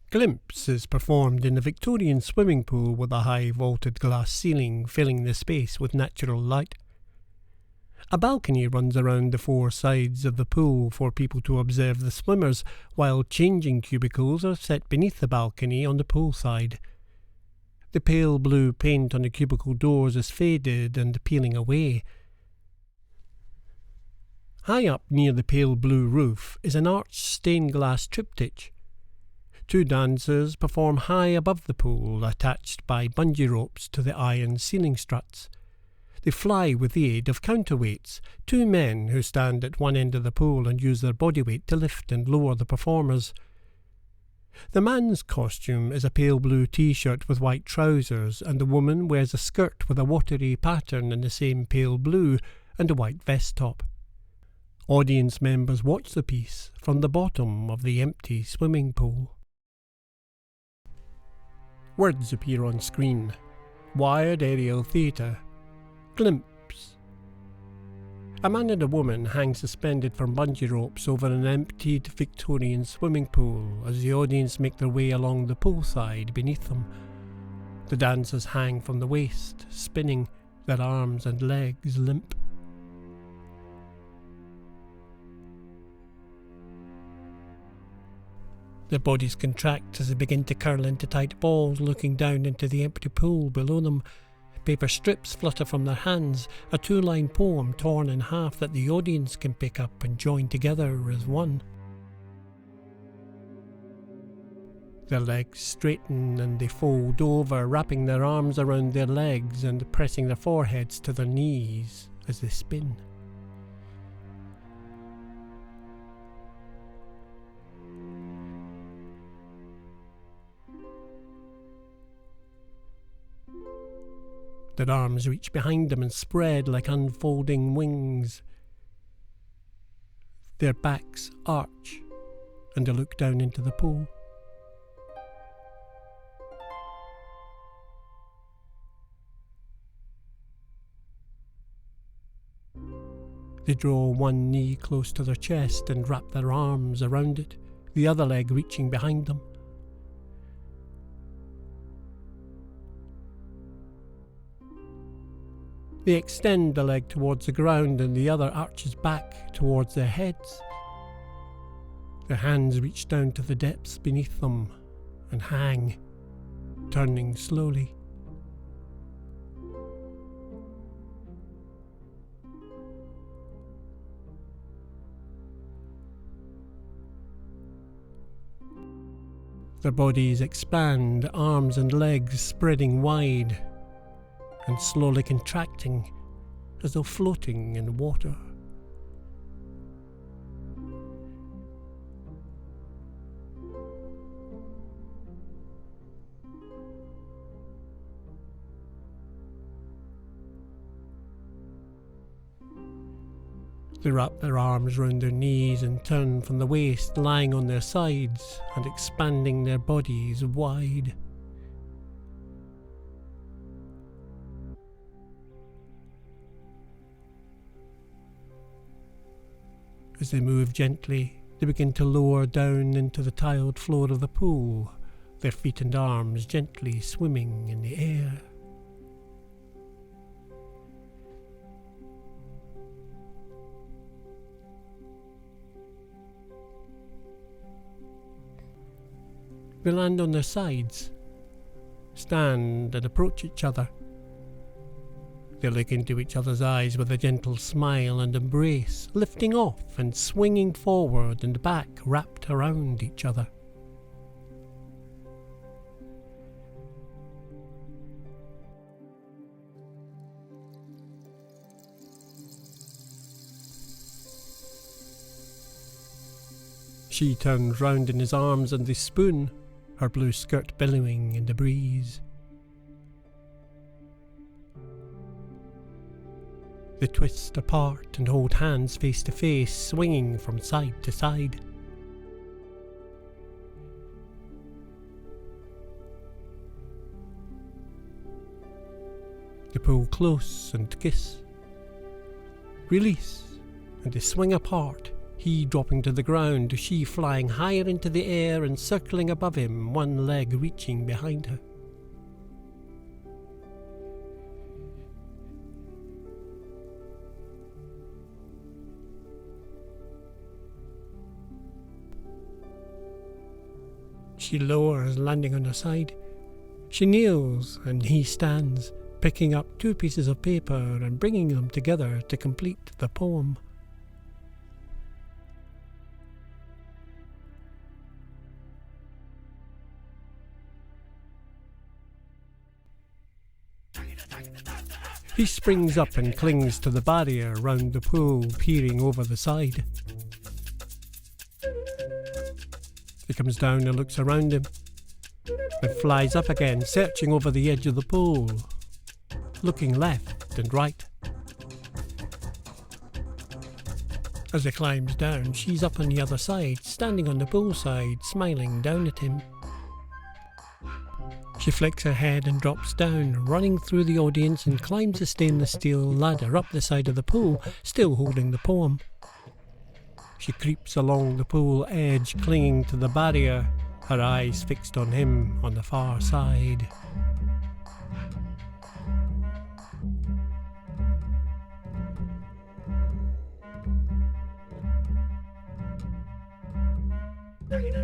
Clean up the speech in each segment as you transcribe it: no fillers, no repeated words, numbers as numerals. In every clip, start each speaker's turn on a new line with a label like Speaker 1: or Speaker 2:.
Speaker 1: Glimpse is performed in a Victorian swimming pool with a high vaulted glass ceiling filling the space with natural light. A balcony runs around the four sides of the pool for people to observe the swimmers, while changing cubicles are set beneath the balcony on the pool side. The pale blue paint on the cubicle doors is faded and peeling away. High up near the pale blue roof is an arched stained glass triptych. Two dancers perform high above the pool, attached by bungee ropes to the iron ceiling struts. They fly with the aid of counterweights, two men who stand at one end of the pool and use their body weight to lift and lower the performers. The man's costume is a pale blue t-shirt with white trousers, and the woman wears a skirt with a watery pattern in the same pale blue and a white vest top. Audience members watch the piece from the bottom of the empty swimming pool. Words appear on screen. Wired aerial theatre. Glimpse. A man and a woman hang suspended from bungee ropes over an emptied Victorian swimming pool as the audience make their way along the poolside beneath them. The dancers hang from the waist, spinning, their arms and legs limp. Their bodies contract as they begin to curl into tight balls, looking down into the empty pool below them. Paper strips flutter from their hands, a two-line poem torn in half that the audience can pick up and join together as one. Their legs straighten and they fold over, wrapping their arms around their legs and pressing their foreheads to their knees as they spin. Their arms reach behind them and spread like unfolding wings. Their backs arch and they look down into the pool. They draw one knee close to their chest and wrap their arms around it, the other leg reaching behind them. They extend the leg towards the ground and the other arches back towards their heads. Their hands reach down to the depths beneath them and hang, turning slowly. Their bodies expand, arms and legs spreading wide and slowly contracting as though floating in water. They wrap their arms round their knees and turn from the waist, lying on their sides and expanding their bodies wide. As they move gently, they begin to lower down into the tiled floor of the pool, their feet and arms gently swimming in the air. They land on their sides, stand and approach each other. They look into each other's eyes with a gentle smile and embrace, lifting off and swinging forward and back, wrapped around each other. She turns round in his arms and they spoon, her blue skirt billowing in the breeze. They twist apart and hold hands face to face, swinging from side to side. They pull close and kiss, release, and they swing apart, he dropping to the ground, she flying higher into the air and circling above him, one leg reaching behind her. She lowers, landing on her side. She kneels, and he stands, picking up 2 pieces of paper and bringing them together to complete the poem. He springs up and clings to the barrier round the pool, peering over the side. He comes down and looks around him, and flies up again, searching over the edge of the pool, looking left and right. As he climbs down, she's up on the other side, standing on the pool side, smiling down at him. She flicks her head and drops down, running through the audience, and climbs a stainless steel ladder up the side of the pool, still holding the poem. She creeps along the pool edge, clinging to the barrier, her eyes fixed on him on the far side.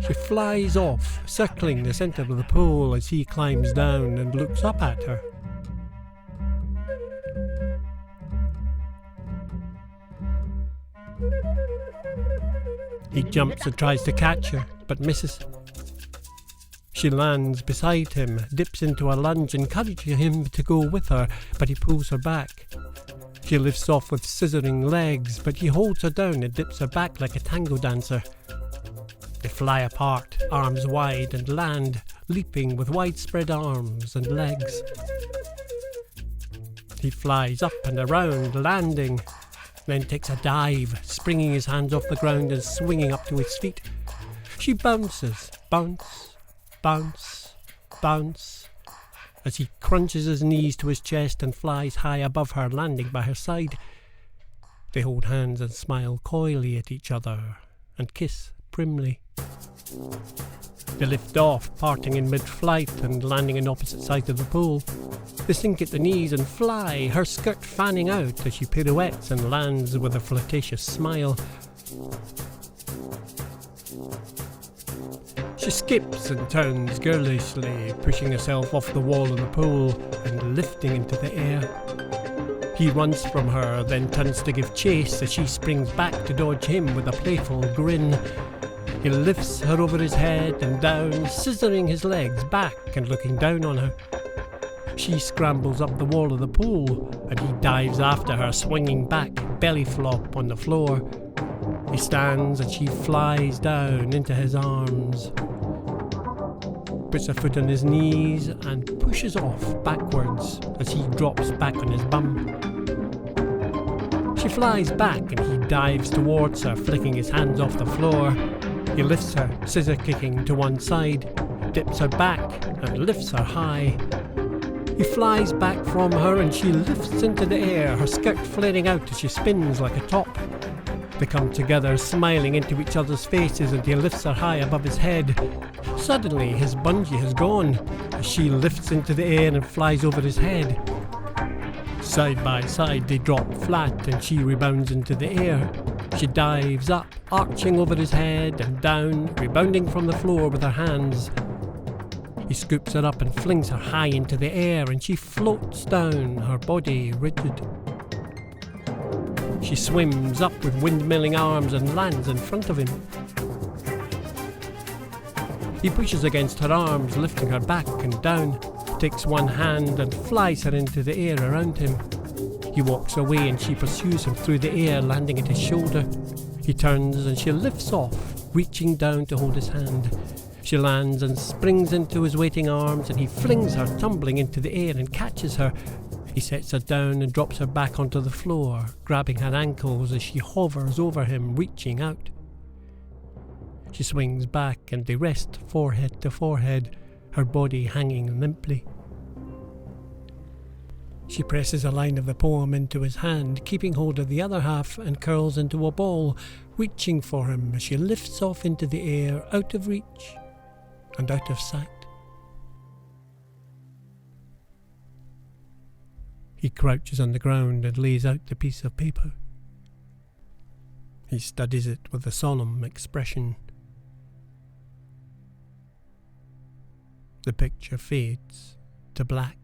Speaker 1: She flies off, circling the centre of the pool as he climbs down and looks up at her. He jumps and tries to catch her, but misses. She lands beside him, dips into a lunge, encouraging him to go with her, but he pulls her back. She lifts off with scissoring legs, but he holds her down and dips her back like a tango dancer. They fly apart, arms wide, and land, leaping with widespread arms and legs. He flies up and around, landing, then takes a dive, springing his hands off the ground and swinging up to his feet. She bounces, bounce, bounce, bounce, as he crunches his knees to his chest and flies high above her, landing by her side. They hold hands and smile coyly at each other, and kiss primly. They lift off, parting in mid-flight and landing on opposite sides of the pool. They sink at the knees and fly, her skirt fanning out as she pirouettes and lands with a flirtatious smile. She skips and turns girlishly, pushing herself off the wall of the pool and lifting into the air. He runs from her, then turns to give chase as she springs back to dodge him with a playful grin. He lifts her over his head and down, scissoring his legs back and looking down on her. She scrambles up the wall of the pool, and he dives after her, swinging back, belly flop on the floor. He stands and she flies down into his arms, puts her foot on his knees and pushes off backwards as he drops back on his bum. She flies back and he dives towards her, flicking his hands off the floor. He lifts her, scissor kicking to one side, dips her back and lifts her high. He flies back from her and she lifts into the air, her skirt flaring out as she spins like a top. They come together, smiling into each other's faces, and he lifts her high above his head. Suddenly his bungee has gone as she lifts into the air and flies over his head. Side by side they drop flat and she rebounds into the air. She dives up, arching over his head and down, rebounding from the floor with her hands. He scoops her up and flings her high into the air, and she floats down, her body rigid. She swims up with windmilling arms and lands in front of him. He pushes against her arms, lifting her back and down, takes one hand and flies her into the air around him. He walks away and she pursues him through the air, landing at his shoulder. He turns and she lifts off, reaching down to hold his hand. She lands and springs into his waiting arms, and he flings her tumbling into the air and catches her. He sets her down and drops her back onto the floor, grabbing her ankles as she hovers over him, reaching out. She swings back and they rest forehead to forehead, her body hanging limply. She presses a line of the poem into his hand, keeping hold of the other half, and curls into a ball, reaching for him as she lifts off into the air, out of reach and out of sight. He crouches on the ground and lays out the piece of paper. He studies it with a solemn expression. The picture fades to black.